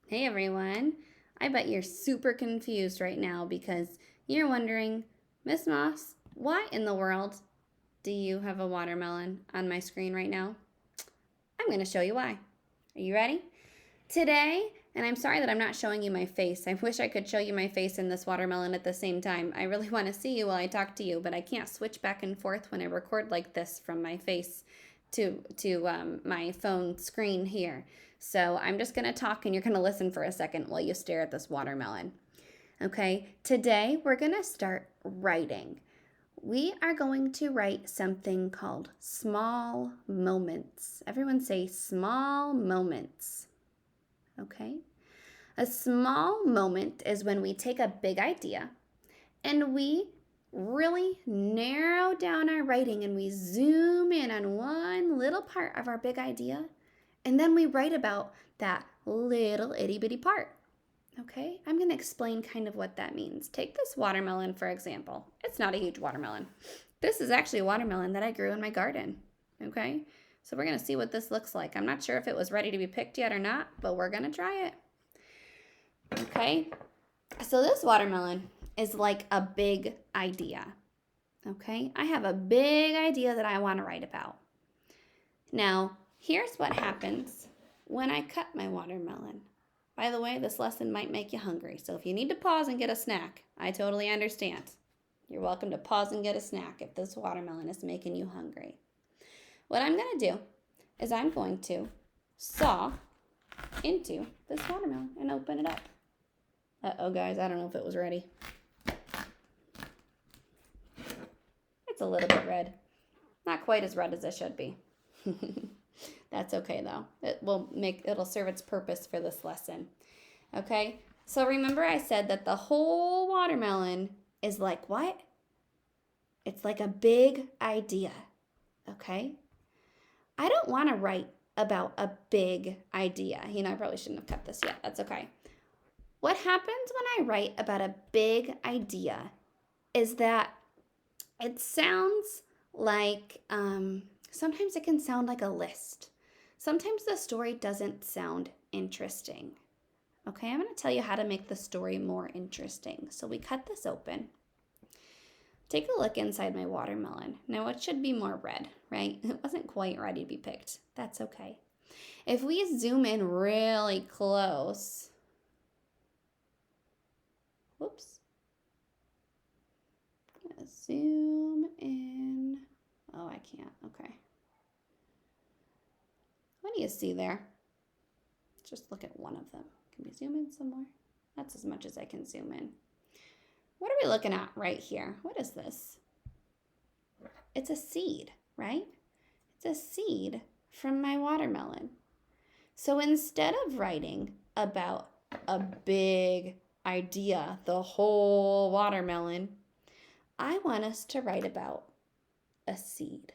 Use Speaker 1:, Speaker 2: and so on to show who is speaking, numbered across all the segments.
Speaker 1: Hey everyone. I bet you're super confused right now because you're wondering, Miss Moss, why in the world do you have a watermelon on my screen right now? I'm going to show you why. Are you ready? Today, and I'm sorry that I'm not showing you my face. I wish I could show you my face and this watermelon at the same time. I really want to see you while I talk to you, but I can't switch back and forth when I record like this from my face to my phone screen here. So I'm just going to talk and you're going to listen for a second while you stare at this watermelon. Okay, today we're going to start writing. We are going to write something called small moments. Everyone say small moments. Okay? A small moment is when we take a big idea and we really narrow down our writing and we zoom in on one little part of our big idea and then we write about that little itty bitty part. Okay, I'm going to explain kind of what that means. Take this watermelon, for example. It's not a huge watermelon. This is actually a watermelon that I grew in my garden. Okay, so we're going to see what this looks like. I'm not sure if it was ready to be picked yet or not, but we're going to try it. Okay, so this watermelon is like a big idea. Okay, I have a big idea that I want to write about. Now, here's what happens when I cut my watermelon. By the way, this lesson might make you hungry, so if you need to pause and get a snack, I totally understand. You're welcome to pause and get a snack if this watermelon is making you hungry. What I'm going to do is I'm going to saw into this watermelon and open it up. Uh-oh, guys, I don't know if it was ready. It's a little bit red. Not quite as red as it should be. That's okay though. It'll serve its purpose for this lesson. Okay? So remember I said that the whole watermelon is like what? It's like a big idea. Okay? I don't want to write about a big idea. I probably shouldn't have cut this yet. That's okay. What happens when I write about a big idea is that it sounds like, sometimes it can sound like a list. Sometimes the story doesn't sound interesting. Okay, I'm going to tell you how to make the story more interesting. So we cut this open. Take a look inside my watermelon. Now it should be more red, right? It wasn't quite ready to be picked. That's okay. If we zoom in really close, whoops. Zoom in. Oh, I can't. Okay. What do you see there? Just look at one of them. Can we zoom in some more? That's as much as I can zoom in. What are we looking at right here? What is this? It's a seed, right? It's a seed from my watermelon. So instead of writing about a big idea, the whole watermelon, I want us to write about a seed.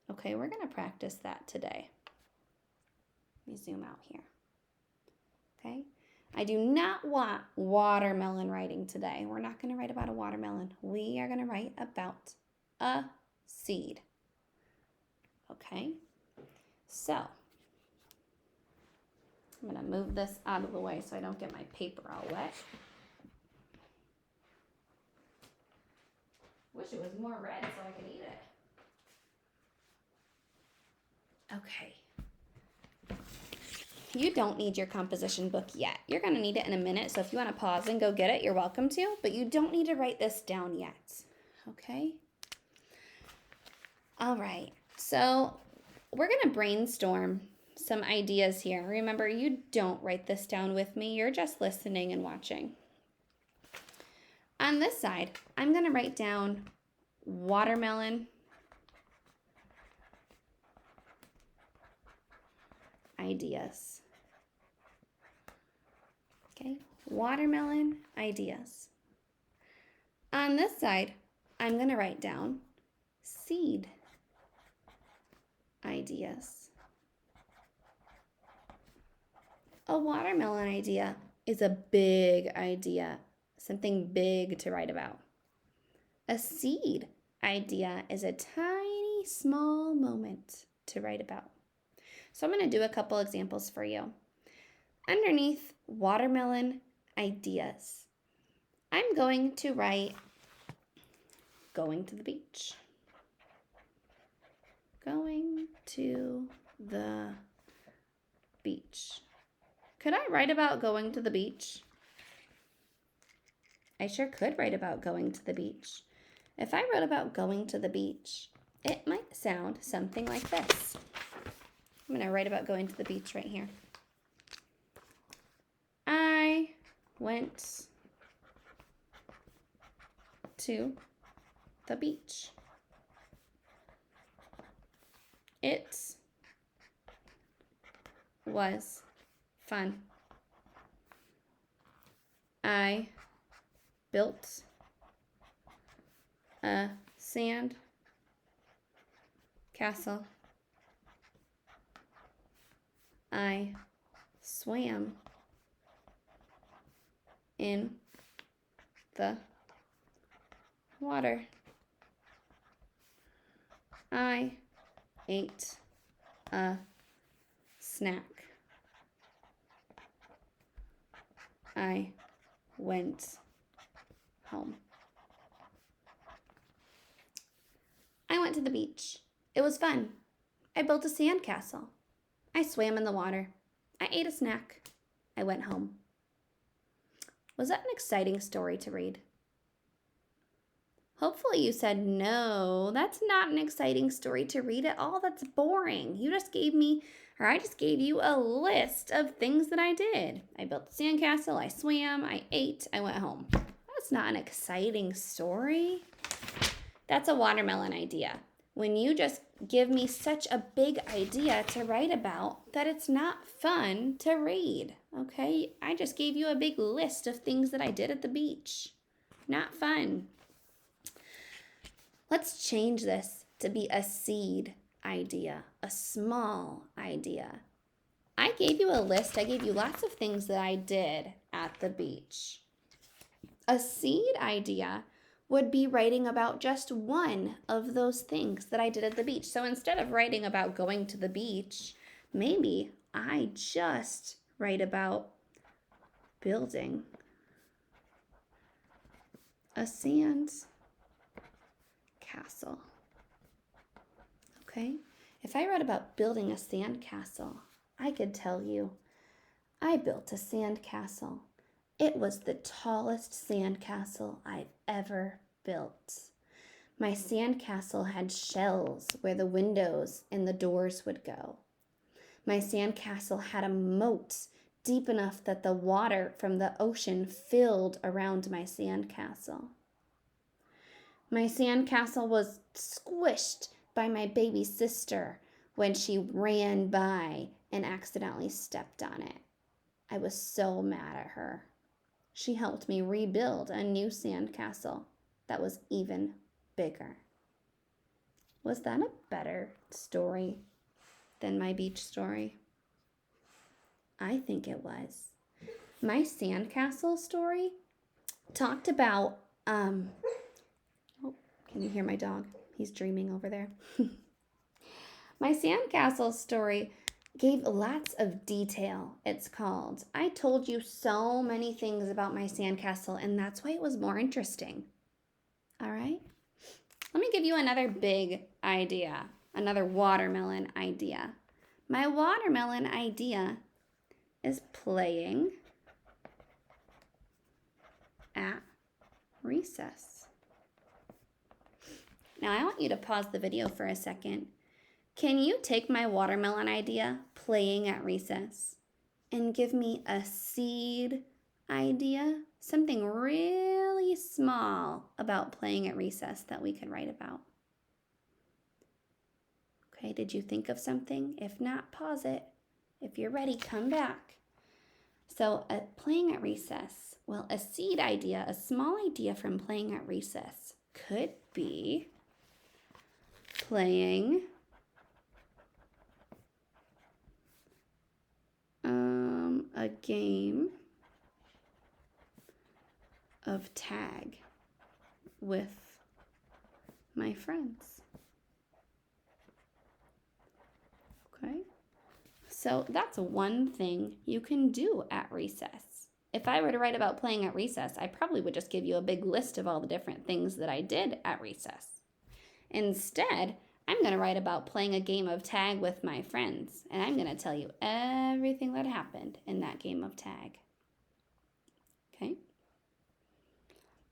Speaker 1: Okay, we're going to practice that today. Let me zoom out here. Okay, I do not want watermelon writing today. We're not going to write about a watermelon. We are going to write about a seed. Okay, so I'm going to move this out of the way so I don't get my paper all wet. Wish it was more red so I could eat it. Okay. You don't need your composition book yet. You're going to need it in a minute, so if you want to pause and go get it, you're welcome to, but you don't need to write this down yet. Okay? All right. So we're going to brainstorm some ideas here. Remember, you don't write this down with me. You're just listening and watching. On this side, I'm going to write down watermelon ideas. Okay, watermelon ideas. On this side, I'm going to write down seed ideas. A watermelon idea is a big idea, something big to write about. A seed idea is a tiny, small moment to write about. So I'm going to do a couple examples for you. underneath watermelon ideas, I'm going to write going to the beach. Going to the beach. Could I write about going to the beach? I sure could write about going to the beach. If I wrote about going to the beach, it might sound something like this. I'm going to write about going to the beach right here. I went to the beach. It was fun. I built a sand castle. I swam in the water. I ate a snack. I went home. I went to the beach. It was fun. I built a sand castle. I swam in the water. I ate a snack. I went home. Was that an exciting story to read? Hopefully you said, no, that's not an exciting story to read at all. That's boring. I just gave you a list of things that I did. I built a sandcastle, I swam, I ate, I went home. That's not an exciting story. That's a watermelon idea. When you just give me such a big idea to write about that it's not fun to read, okay? I just gave you a big list of things that I did at the beach. Not fun. Let's change this to be a seed idea, a small idea. I gave you a list. I gave you lots of things that I did at the beach. A seed idea would be writing about just one of those things that I did at the beach. So instead of writing about going to the beach, maybe I just write about building a sand castle. Okay? If I wrote about building a sand castle, I could tell you, I built a sand castle. It was the tallest sand castle I've ever built. My sand castle had shells where the windows and the doors would go. My sand castle had a moat deep enough that the water from the ocean filled around my sand castle. My sand castle was squished by my baby sister when she ran by and accidentally stepped on it. I was so mad at her. She helped me rebuild a new sand castle that was even bigger. Was that a better story than my beach story? I think it was. My sandcastle story talked about, oh, can you hear my dog? He's dreaming over there. My sandcastle story gave lots of detail, it's called. I told you so many things about my sandcastle, and that's why it was more interesting. All right? Let me give you another big idea, another watermelon idea. My watermelon idea is playing at recess. Now, I want you to pause the video for a second. Can you take my watermelon idea, playing at recess, and give me a seed idea? Something really small about playing at recess that we could write about. Okay, did you think of something? If not, pause it. If you're ready, come back. So, playing at recess. Well, a seed idea, a small idea from playing at recess could be playing a game of tag with my friends. Okay, So that's one thing you can do at recess. If I were to write about playing at recess, I probably would just give you a big list of all the different things that I did at recess. Instead, I'm going to write about playing a game of tag with my friends, and I'm going to tell you everything that happened in that game of tag. Okay?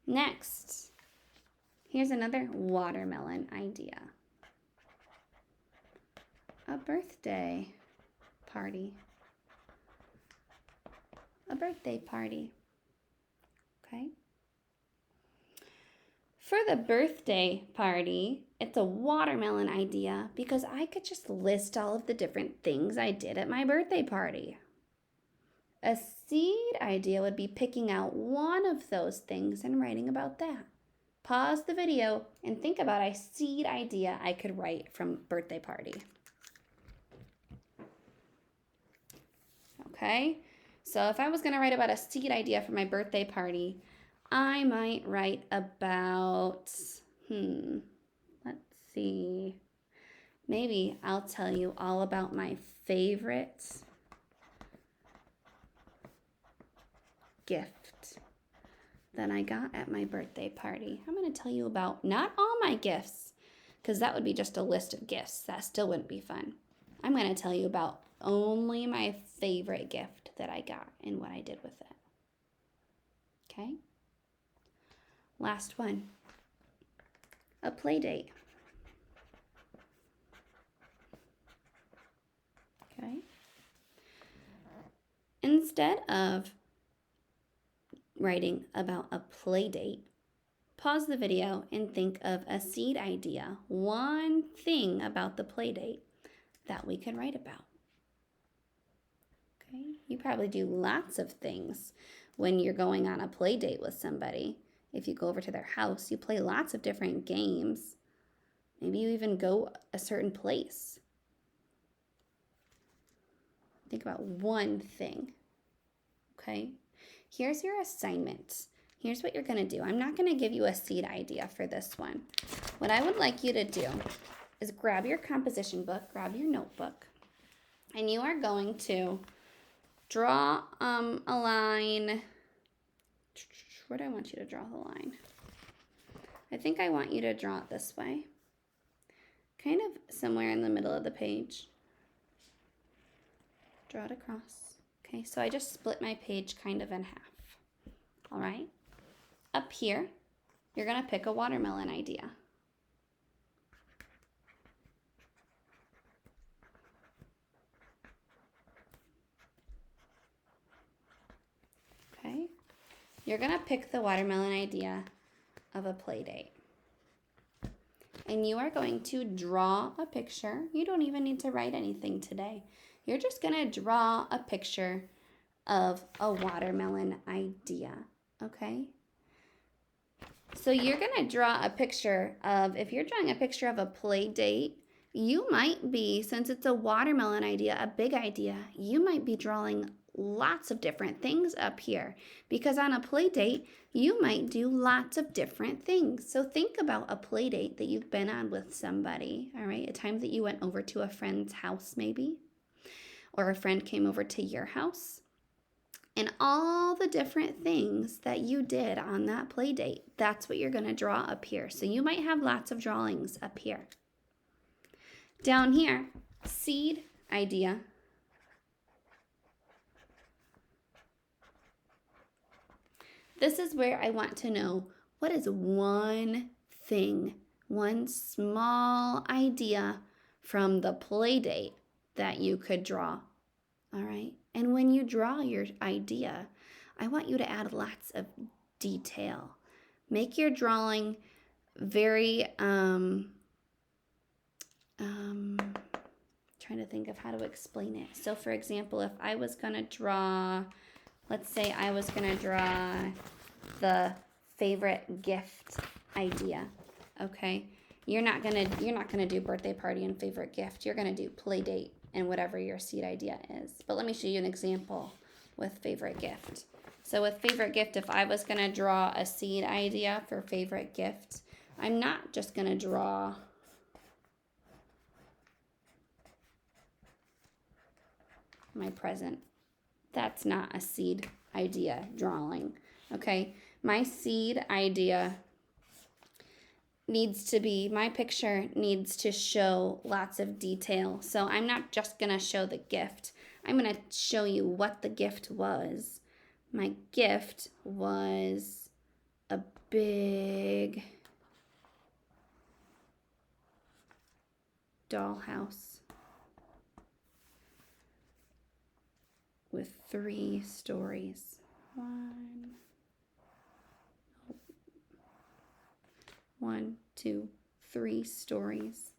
Speaker 1: Next, here's another watermelon idea. A birthday party. A birthday party. Okay? For the birthday party, it's a watermelon idea because I could just list all of the different things I did at my birthday party. A seed idea would be picking out one of those things and writing about that. Pause the video and think about a seed idea I could write from birthday party. Okay, so if I was going to write about a seed idea for my birthday party, I might write about, let's see. Maybe I'll tell you all about my favorite gift that I got at my birthday party. I'm going to tell you about not all my gifts, because that would be just a list of gifts. That still wouldn't be fun. I'm going to tell you about only my favorite gift that I got and what I did with it. Okay? Last one. A play date. Okay? Instead of writing about a play date, pause the video and think of a seed idea, one thing about the play date that we could write about. Okay? You probably do lots of things when you're going on a play date with somebody. If you go over to their house, you play lots of different games. Maybe you even go a certain place. Think about one thing. Okay? Here's your assignment. Here's what you're going to do. I'm not going to give you a seed idea for this one. What I would like you to do is grab your composition book, grab your notebook, and you are going to draw a line. Where do I want you to draw the line? I think I want you to draw it this way. Kind of somewhere in the middle of the page. Draw it across. Okay, so I just split my page kind of in half. All right? Up here, you're going to pick a watermelon idea. Okay? You're going to pick the watermelon idea of a play date. And you are going to draw a picture. You don't even need to write anything today. You're just going to draw a picture of a watermelon idea, okay? So you're going to draw a picture of, if you're drawing a picture of a play date, you might be, since it's a watermelon idea, a big idea, you might be drawing lots of different things up here, because on a play date, you might do lots of different things. So think about a play date that you've been on with somebody, all right? A time that you went over to a friend's house maybe, or a friend came over to your house, and all the different things that you did on that play date. That's what you're going to draw up here. So you might have lots of drawings up here. Down here, seed idea. This is where I want to know, what is one thing, one small idea from the play date that you could draw? All right. And when you draw your idea, I want you to add lots of detail. Make your drawing very, trying to think of how to explain it. So for example, if I was going to draw, let's say I was going to draw the favorite gift idea. Okay. You're not going to do birthday party and favorite gift. You're going to do play date and whatever your seed idea is. But let me show you an example with favorite gift. So with favorite gift, if I was going to draw a seed idea for favorite gift, I'm not just going to draw my present. That's not a seed idea drawing, okay? My seed idea needs to be, my picture needs to show lots of detail. So I'm not just gonna show the gift. I'm gonna show you what the gift was. My gift was a big dollhouse with 3 stories. 1, 2, 3 stories.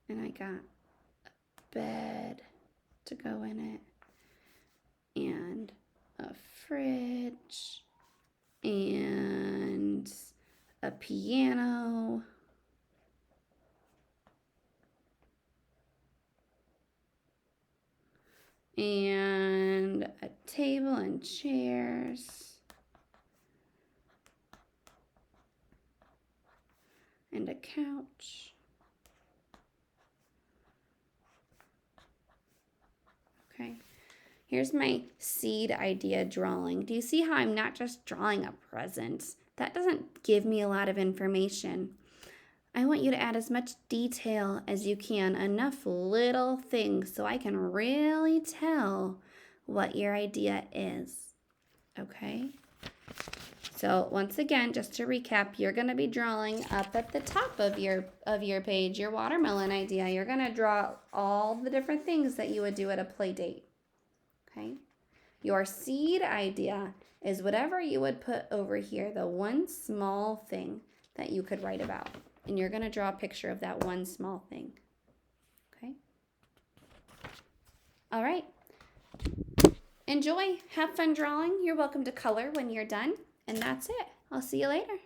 Speaker 1: And I got a bed to go in it, and a fridge, and a piano, and a table and chairs, and a couch. Okay, here's my seed idea drawing. Do you see how I'm not just drawing a present? That doesn't give me a lot of information. I want you to add as much detail as you can, enough little things so I can really tell what your idea is, okay? So once again, just to recap, you're gonna be drawing up at the top of your page, your watermelon idea. You're gonna draw all the different things that you would do at a play date, okay? Your seed idea is whatever you would put over here, the one small thing that you could write about. And you're going to draw a picture of that one small thing. Okay? All right. Enjoy. Have fun drawing. You're welcome to color when you're done. And that's it. I'll see you later.